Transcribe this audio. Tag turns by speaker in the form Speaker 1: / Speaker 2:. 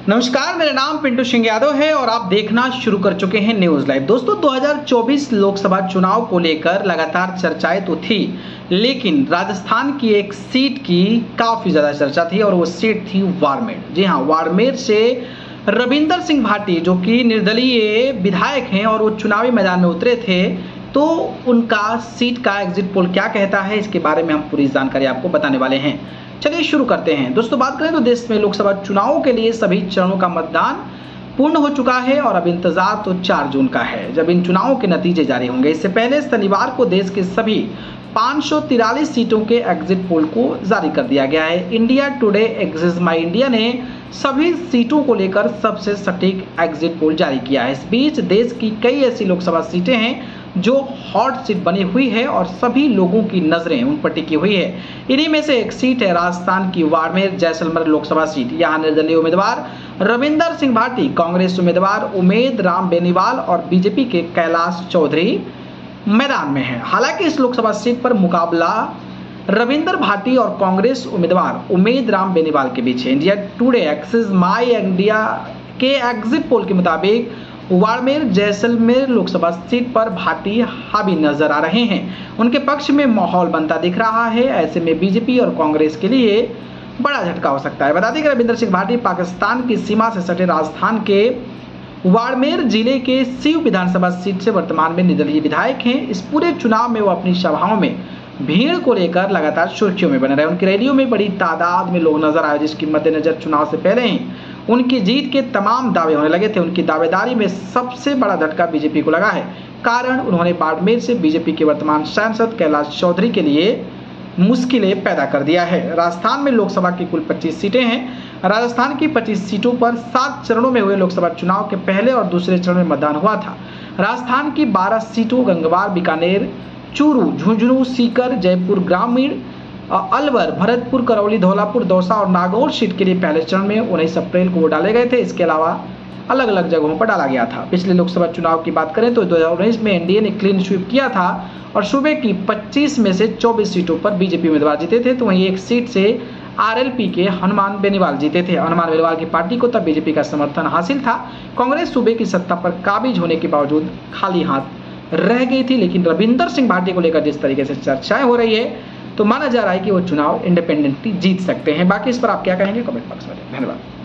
Speaker 1: नमस्कार, मेरा नाम पिंटू सिंह यादव है और आप देखना शुरू कर चुके हैं न्यूज लाइव। दोस्तों 2024 लोकसभा चुनाव को लेकर लगातार चर्चाएं तो थी, लेकिन राजस्थान की एक सीट की काफी ज्यादा चर्चा थी और वो सीट थी बाड़मेर। जी हाँ, बाड़मेर से रविंदर सिंह भाटी जो कि निर्दलीय विधायक हैं और वो चुनावी मैदान में उतरे थे, तो उनका सीट का एग्जिट पोल क्या कहता है, इसके बारे में हम पूरी जानकारी आपको बताने वाले हैं। चलिए शुरू करते हैं। दोस्तों बात करें तो देश में लोकसभा चुनावों के लिए सभी चरणों का मतदान पूर्ण हो चुका है और अब इंतजार तो 4 जून का है, जब इन चुनावों के नतीजे जारी होंगे। इससे पहले शनिवार को देश के सभी 543 सीटों के एग्जिट पोल को जारी कर दिया गया है। इंडिया टुडे एक्सिस माई इंडिया ने सभी सीटों को लेकर सबसे सटीक एग्जिट पोल जारी किया है। इस बीच देश की कई ऐसी लोकसभा सीटें हैं जो हॉट सीट बनी हुई है और सभी लोगों की नजरें उन पर टिकी हुई है। इन्हीं में से एक सीट है राजस्थान की बाड़मेर जैसलमेर लोकसभा सीट। यहाँ निर्दलीय उम्मीदवार रविंदर सिंह भाटी, कांग्रेस उम्मीदवार उमेद राम बेनीवाल और बीजेपी के कैलाश चौधरी मैदान में है। हालांकि इस लोकसभा सीट पर मुकाबला रविंदर भाटी और कांग्रेस उम्मीदवार उमेद राम बेनीवाल के बीच है। इंडिया टुडे एक्सिस माई इंडिया के एग्जिट पोल के मुताबिक बाड़मेर जैसलमेर लोकसभा सीट पर भाटी हावी नजर आ रहे हैं। उनके पक्ष में माहौल बनता दिख रहा है। ऐसे में बीजेपी और कांग्रेस के लिए बड़ा झटका हो सकता है। बता दें कि रविंदर सिंह भाटी पाकिस्तान की सीमा से सटे राजस्थान के बाड़मेर जिले के सीव विधानसभा सीट से वर्तमान में निर्दलीय विधायक हैं। इस पूरे चुनाव में वो अपनी सभाओं में भीड़ को लेकर लगातार सुर्खियों में बने रहे। उनकी रैलियों में बड़ी तादाद में लोग नजर आए, जिसके मद्देनजर चुनाव से पहले ही उनकी जीत के तमाम दावे होने लगे थे। उनकी दावेदारी में सबसे बड़ा झटका बीजेपी को लगा है, कारण उन्होंने बाड़मेर से बीजेपी के वर्तमान सांसद कैलाश चौधरी के लिए मुश्किलें पैदा कर दिया है। राजस्थान में लोकसभा की कुल 25 सीटें हैं। राजस्थान की 25 सीटों पर 7 चरणों में हुए लोकसभा चुनाव के पहले और दूसरे चरण में मतदान हुआ था। राजस्थान की 12 सीटों गंगवार, बीकानेर, चूरू, झुंझुनू, सीकर, जयपुर ग्रामीण, अलवर, भरतपुर, करौली, धौलापुर, दौसा और नागौर सीट के लिए पहले चरण में 19 अप्रैल को वोट डाले गए थे। इसके अलावा अलग अलग जगहों पर डाला गया था। पिछले लोकसभा चुनाव की बात करें तो 2019 में एनडीए ने क्लीन स्वीप किया था और सूबे की 25 में से 24 सीटों पर बीजेपी उम्मीदवार जीते थे, तो वहीं एक सीट से आरएलपी के हनुमान बेनीवाल जीते थे। हनुमान बेनीवाल की पार्टी को तब बीजेपी का समर्थन हासिल था। कांग्रेस सूबे की सत्ता पर काबिज होने के बावजूद खाली हाथ रह गई थी, लेकिन रविंदर सिंह भाटी को लेकर जिस तरीके से चर्चाएं हो रही है, तो माना जा रहा है कि वो चुनाव इंडिपेंडेंटली जीत सकते हैं। बाकी इस पर आप क्या कहेंगे, कमेंट बॉक्स में। धन्यवाद।